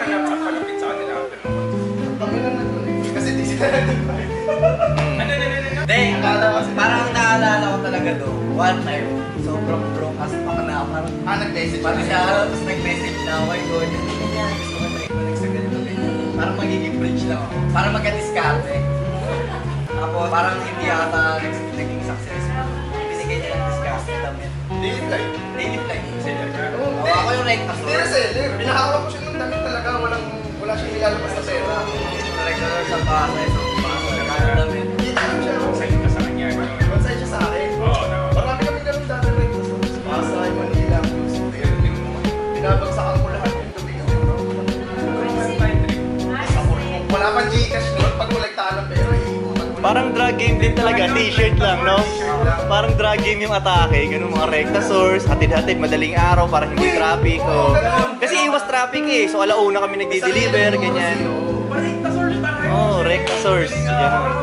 parang napakapalapit sa kanila. Kasi di sila nag-drive. Hindi, parang naalala ko talaga doon. One time, sobrang broke as fuck na. Parang Nag-message. pati siya, tapos nag-message na ako. Ay, God, gusto ko na sa ganito. Parang magiging bridge lang ako. Parang magka-discarte. Tapos parang hindi ata naging successful. Binigay niya ng discarte damit. Daily flight. Daily flight. Seller ka? Ako yung recta Hindi na seller. Pinahawak ko siya ng damit talaga. Wala siyang nilalabas na pera. Regular sa Pasay, sa Pasay, damit. Kita lang siya. Sa'yo ka sa kanya. Bonsai siya sa akin. Oo, naman. Marami kami ganun dati rin. Sa Pasay, Manila, binabagsakan ko lahat yung tubig. Wala pang Gcash noon. Pag kolektahan ng pera, Parang drag game din talaga, t-shirt lang, no? Parang drag game yung atake, ganun mga recta source, hatid-hatid, madaling araw para hindi traffic. Oh. Kasi iwas traffic eh, so alauna kami nagdi-deliver, ganyan. Parang ita source ba kayo? Oh, recta source, ganun.